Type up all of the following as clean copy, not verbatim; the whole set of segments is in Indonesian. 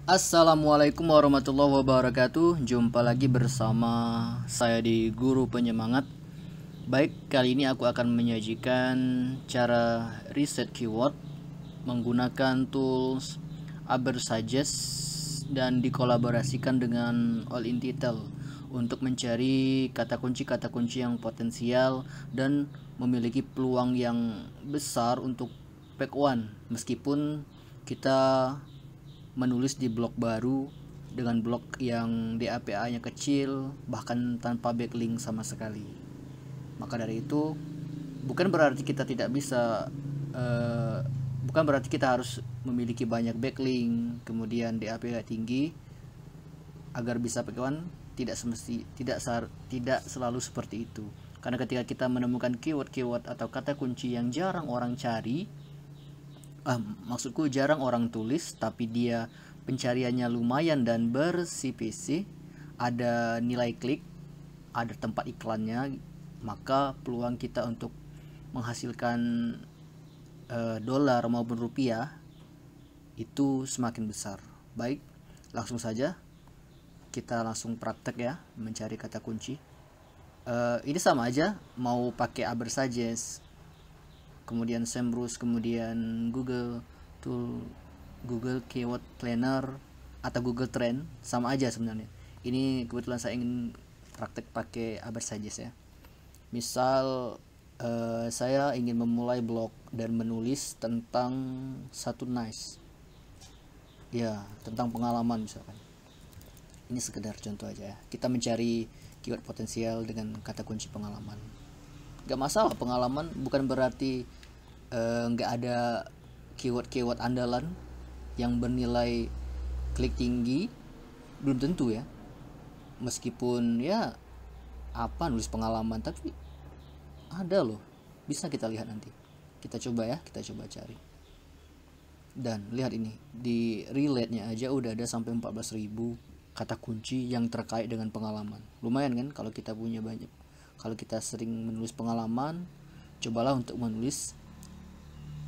Assalamualaikum warahmatullahi wabarakatuh. Jumpa lagi bersama saya di Guru Penyemangat. Baik, kali ini aku akan menyajikan cara riset keyword menggunakan tools Ubersuggest dan dikolaborasikan dengan All in Title untuk mencari kata kunci yang potensial dan memiliki peluang yang besar untuk pack one, meskipun kita menulis di blog baru dengan blog yang DAPA-nya kecil, bahkan tanpa backlink sama sekali. Maka dari itu, bukan berarti kita tidak bisa bukan berarti kita harus memiliki banyak backlink, kemudian DAPA tinggi agar bisa pakai. Tidak selalu seperti itu. Karena ketika kita menemukan keyword atau kata kunci yang jarang orang cari, maksudku jarang orang tulis, tapi dia pencariannya lumayan dan bersih-pisih, ada nilai klik, ada tempat iklannya, maka peluang kita untuk menghasilkan dolar maupun rupiah itu semakin besar. Baik, langsung saja kita langsung praktek ya, mencari kata kunci. Ini sama aja, mau pakai Ubersuggest, kemudian Semrush, kemudian Google Keyword Planner atau Google Trend, sama aja sebenarnya. Ini kebetulan saya ingin praktek pakai Ubersuggest ya. Misal saya ingin memulai blog dan menulis tentang satu nice, ya, tentang pengalaman misalkan. Ini sekedar contoh aja ya. Kita mencari keyword potensial dengan kata kunci pengalaman. Gak masalah pengalaman, bukan berarti nggak ada keyword andalan yang bernilai klik tinggi, belum tentu ya. Meskipun ya nulis pengalaman, tapi ada loh, bisa kita lihat nanti. Kita coba ya, kita coba cari. Dan lihat ini, di relate-nya aja udah ada sampai 14.000 kata kunci yang terkait dengan pengalaman. Lumayan kan kalau kita punya banyak. Kalau kita sering menulis pengalaman, cobalah untuk menulis.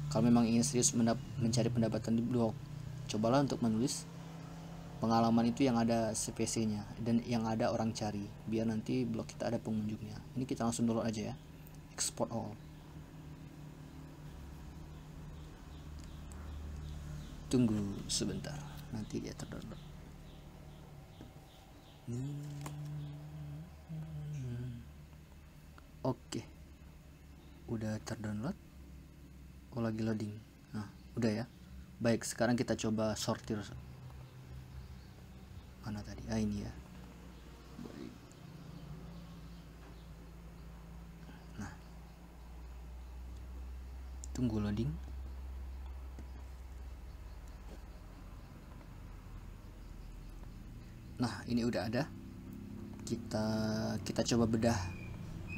Kalau memang ingin serius mencari pendapatan di blog, cobalah untuk menulis pengalaman itu yang ada CPC-nya dan yang ada orang cari, biar nanti blog kita ada pengunjungnya. Ini kita langsung download aja ya, export all. Tunggu sebentar, nanti dia terdownload. Oke, udah terdownload. Lagi loading. Nah, udah ya. Baik, sekarang kita coba sortir. Mana tadi? Ini ya. Baik. Nah, tunggu loading. Nah, ini udah ada. Kita coba bedah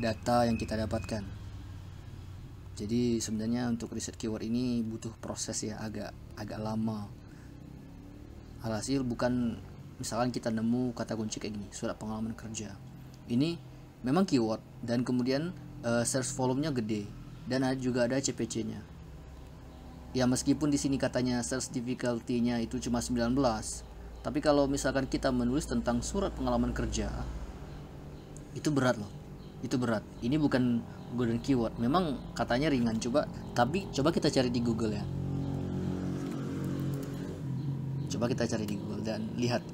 data yang kita dapatkan. Jadi sebenarnya untuk riset keyword ini butuh proses ya, agak lama. Alhasil bukan misalkan kita nemu kata kunci kayak gini, surat pengalaman kerja. Ini memang keyword dan kemudian search volumenya gede dan juga ada CPC-nya. Ya meskipun di sini katanya search difficulty-nya itu cuma 19, tapi kalau misalkan kita menulis tentang surat pengalaman kerja, itu berat loh. Itu berat. Ini bukan golden keyword. Memang katanya ringan, tapi coba kita cari di Google ya. Coba kita cari di Google dan lihat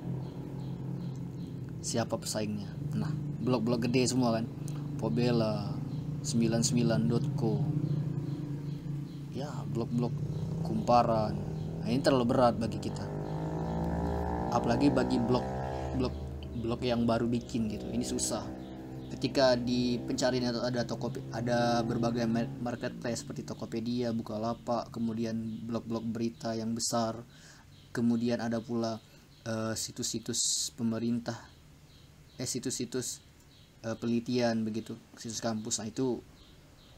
siapa pesaingnya. Nah, blog-blog gede semua kan. Pobela, 99.co. Ya, blog-blog kumparan. Nah, ini terlalu berat bagi kita. Apalagi bagi blog yang baru bikin gitu. Ini susah. Ketika di pencarian ada berbagai marketplace seperti Tokopedia, Bukalapak, kemudian blog-blog berita yang besar, kemudian ada pula situs-situs pemerintah, situs-situs penelitian begitu, situs kampus. Nah itu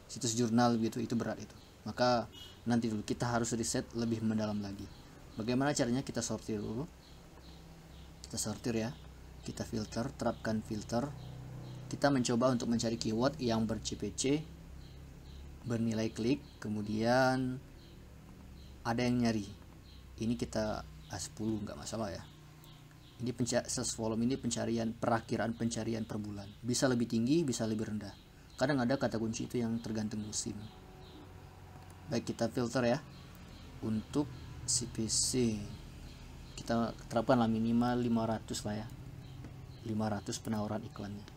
situs jurnal begitu, itu berat itu. Maka nanti dulu kita harus riset lebih mendalam lagi. Bagaimana caranya? Kita sortir dulu. Kita sortir ya, kita filter, terapkan filter. Kita mencoba untuk mencari keyword yang ber-CPC, bernilai klik, kemudian ada yang nyari. Ini kita A10 nggak masalah ya. Ini search volume ini perakiraan pencarian per bulan, bisa lebih tinggi bisa lebih rendah. Kadang ada kata kunci itu yang tergantung musim. Baik, kita filter ya. Untuk CPC kita terapkan lah minimal 500 lah ya, 500 penawaran iklannya.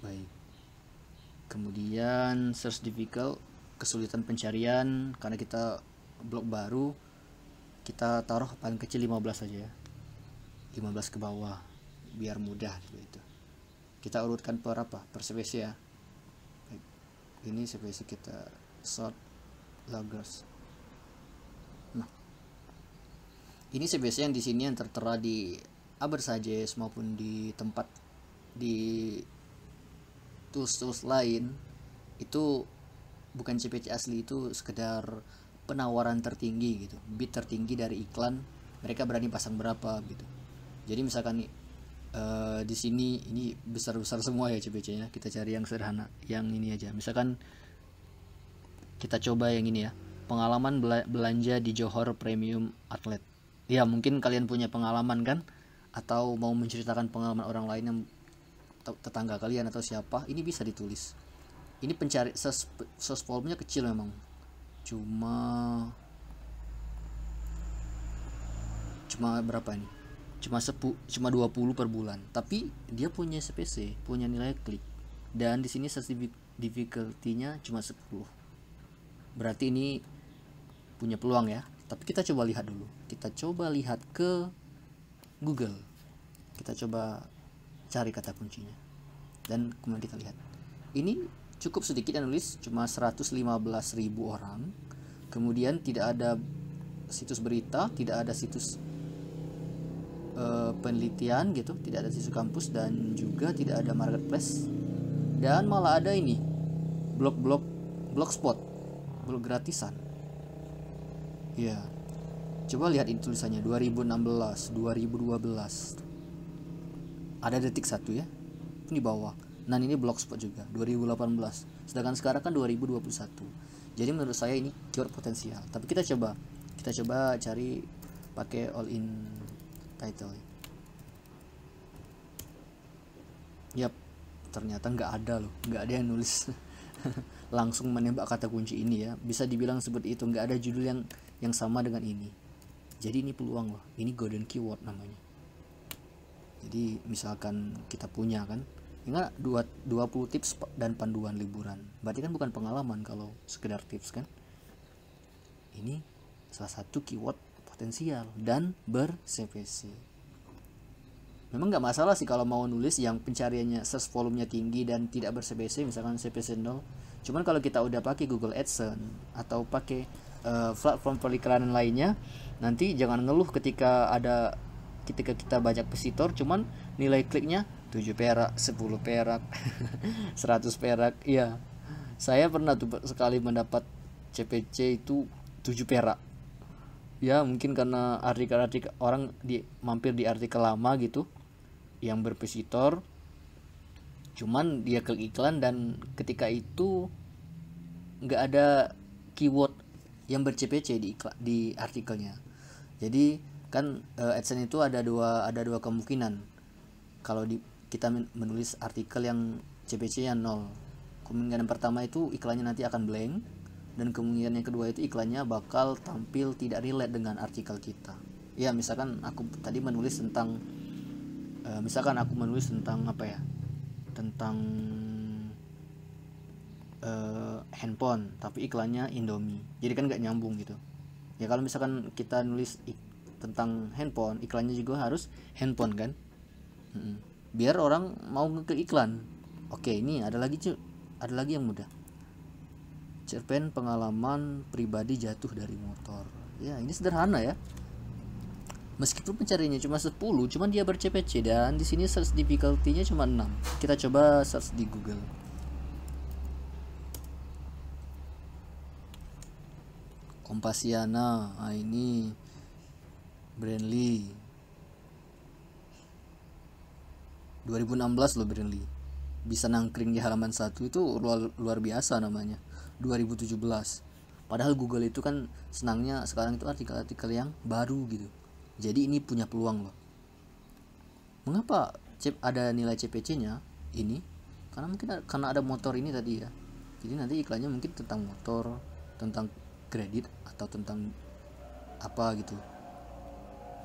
Baik, kemudian search difficult, kesulitan pencarian. Karena kita blog baru, kita taruh paling kecil 15 saja ya, 15 ke bawah biar mudah gitu. Kita urutkan per CPC ya. Baik, ini CPC kita sort loggers. Nah, ini CPC yang di sini yang tertera di Ubersuggest maupun di tempat di tools lain itu bukan CPC asli, itu sekedar penawaran tertinggi gitu, bid tertinggi dari iklan, mereka berani pasang berapa gitu. Jadi misalkan di sini ini besar-besar semua ya CPC-nya, kita cari yang sederhana, yang ini aja. Misalkan kita coba yang ini ya, pengalaman belanja di Johor Premium Outlet. Ya mungkin kalian punya pengalaman kan, atau mau menceritakan pengalaman orang lain yang tetangga kalian atau siapa, ini bisa ditulis. Ini pencari search volume-nya kecil memang, cuma berapa ini, cuma 20 per bulan, tapi dia punya CPC, punya nilai klik, dan di sini search difficulty-nya cuma 10. Berarti ini punya peluang ya. Tapi kita coba lihat dulu, kita coba lihat ke Google, kita coba cari kata kuncinya, dan kemudian kita lihat ini cukup sedikit yang nulis, cuma 115.000 orang. Kemudian tidak ada situs berita, tidak ada situs penelitian gitu, tidak ada situs kampus, dan juga tidak ada marketplace, dan malah ada ini blogspot, blog gratisan ya. Coba lihat ini tulisannya 2016, 2012, ada detik 1 ya di bawah. Nah ini blogspot juga 2018, sedangkan sekarang kan 2021. Jadi menurut saya ini keyword potensial. Tapi kita coba cari pakai all in title. Yap, ternyata nggak ada yang nulis langsung menembak kata kunci ini ya, bisa dibilang seperti itu. Nggak ada judul yang sama dengan ini. Jadi ini peluang loh, ini golden keyword namanya. Jadi misalkan kita punya kan, ingat 20 tips dan panduan liburan, berarti kan bukan pengalaman kalau sekedar tips kan. Ini salah satu keyword potensial dan ber-CPC. Memang nggak masalah sih kalau mau nulis yang pencariannya search volumenya tinggi dan tidak ber-CPC, misalkan CPC 0. Cuman kalau kita udah pakai Google AdSense atau pakai platform periklanan lainnya, nanti jangan ngeluh ketika kita banyak visitor cuman nilai kliknya 7 perak, 10 perak, 100 perak. Iya, saya pernah tuh sekali mendapat CPC itu 7 perak. Ya mungkin karena artikel orang mampir di artikel lama gitu yang bervisitor, cuman dia klik iklan dan ketika itu nggak ada keyword yang ber-CPC di artikelnya. Jadi kan AdSense itu ada dua kemungkinan. Kalau kita menulis artikel yang CPC-nya 0, kemungkinan pertama itu iklannya nanti akan blank, dan kemungkinan yang kedua itu iklannya bakal tampil tidak relate dengan artikel kita. Ya misalkan aku tadi menulis tentang apa ya, tentang handphone, tapi iklannya Indomie, jadi kan nggak nyambung gitu ya. Kalau misalkan kita nulis tentang handphone, iklannya juga harus handphone kan, biar orang mau ngeklik iklan. Oke, ini ada lagi yang mudah, cerpen pengalaman pribadi jatuh dari motor. Ya ini sederhana ya, meskipun pencariannya cuma 10, cuman dia ber-CPC, dan di sini search difficulty-nya cuma 6. Kita coba search di Google. Kompasiana, ini Brandly 2016 loh. Brandly bisa nangkring di halaman 1 itu luar biasa namanya. 2017 Padahal Google itu kan senangnya sekarang itu artikel-artikel yang baru gitu. Jadi ini punya peluang loh. Mengapa ada nilai CPC-nya ini? Karena mungkin karena ada motor ini tadi ya. Jadi nanti iklannya mungkin tentang motor, tentang kredit, atau tentang apa gitu,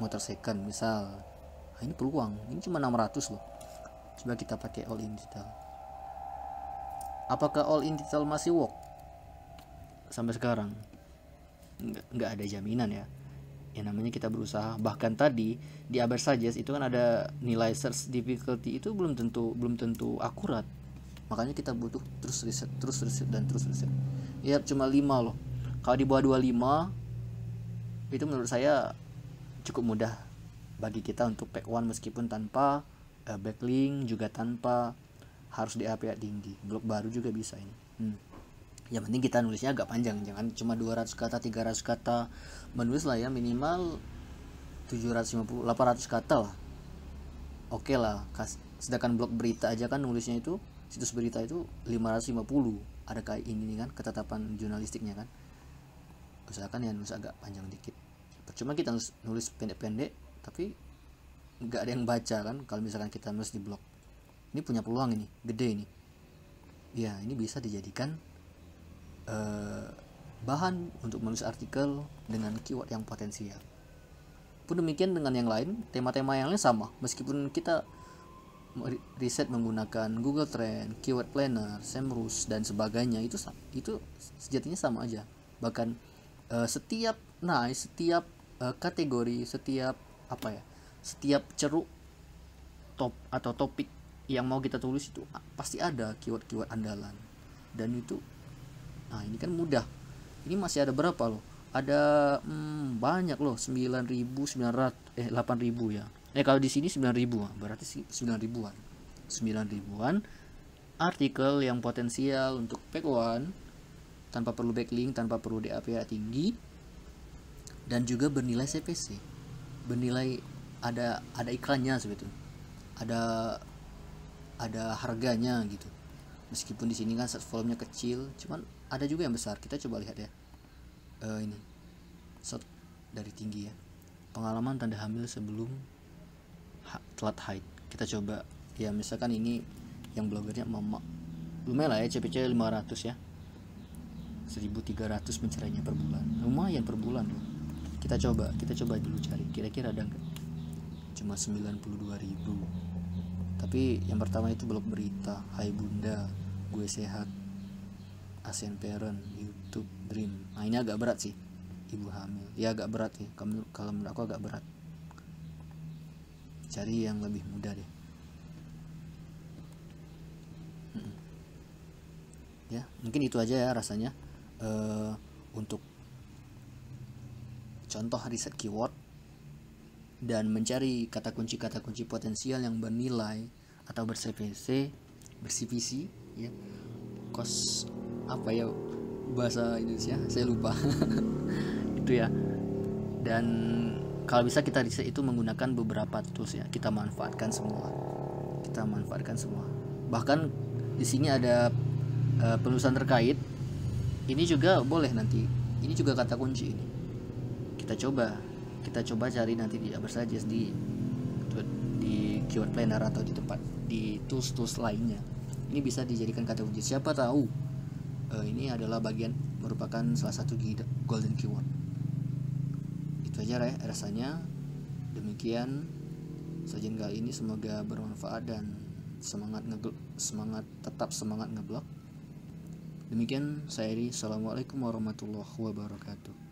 motor second misal. Nah, ini peluang. Ini cuma 600 loh. Coba kita pakai all in digital. Apakah all in digital masih work sampai sekarang? Nggak ada jaminan ya. Ya namanya kita berusaha. Bahkan tadi di Abersajes itu kan ada nilai search difficulty itu belum tentu akurat. Makanya kita butuh terus riset dan terus riset. Ya cuma 5 loh. Kalau di bawah 25 itu menurut saya cukup mudah bagi kita untuk pack one, meskipun tanpa backlink, juga tanpa harus di APA tinggi. Blog baru juga bisa ini. Yang penting kita nulisnya agak panjang, jangan cuma 200 kata, 300 kata. Menulis lah ya minimal 750, 800 kata lah. Oke lah. Sedangkan blog berita aja kan nulisnya itu, situs berita itu 550. Ada kayak ini kan ketetapan jurnalistiknya kan. Usahakan ya nulis agak panjang dikit. Percuma kita nulis pendek-pendek tapi nggak ada yang baca kan kalau misalkan kita nulis di blog. Ini punya peluang, ini gede ini ya. Ini bisa dijadikan bahan untuk menulis artikel dengan keyword yang potensial. Pun demikian dengan yang lain, tema-tema yang lain sama, meskipun kita riset menggunakan Google Trend, Keyword Planner, SEMrush dan sebagainya, itu sejatinya sama aja. Bahkan setiap kategori, setiap ceruk top atau topik yang mau kita tulis itu pasti ada keyword-keyword andalan. Dan itu ini kan mudah. Ini masih ada berapa loh? Ada banyak loh, 8.000 ya. Kalau di sini 9.000, berarti 9.000-an. 9.000-an artikel yang potensial untuk pack one tanpa perlu backlink, tanpa perlu DAPA tinggi, dan juga bernilai CPC. Bernilai ada iklannya sebetulnya. Ada harganya gitu. Meskipun di sini kan search volume-nya kecil, cuman ada juga yang besar. Kita coba lihat ya. Ini shot dari tinggi ya. Pengalaman tanda hamil sebelum telat haid. Kita coba ya, misalkan ini yang blogernya Mama. Lumayan lah ya, CPC 500 ya. 1.300 pencerainya per bulan. Lumayan per bulan loh. Kita coba dulu cari kira-kira ada enggak. Cuma 92.000. Tapi yang pertama itu blog berita, Hai Bunda, gue sehat, ASEAN Parent, YouTube, Dream. Nah ini agak berat sih, ibu hamil. Ya agak berat sih, kalau menurut aku agak berat. Cari yang lebih mudah deh. Ya mungkin itu aja ya rasanya untuk contoh riset keyword dan mencari kata kunci potensial yang bernilai atau ber-CPC, ber-CPC ya. Kos apa ya bahasa Indonesia, saya lupa. Itu ya. Dan kalau bisa kita riset itu menggunakan beberapa tools ya. Kita manfaatkan semua. Bahkan di sini ada penulisan terkait. Ini juga boleh nanti. Ini juga kata kunci ini. Kita coba cari nanti di Abersajes, di Keyword Planner atau di tools lainnya. Ini bisa dijadikan kata kunci. Siapa tahu ini adalah merupakan salah satu golden keyword. Itu aja rasanya. Demikian sajian kali ini, semoga bermanfaat dan tetap semangat ngeblog. Demikian saya Eri. Assalamualaikum warahmatullahi wabarakatuh.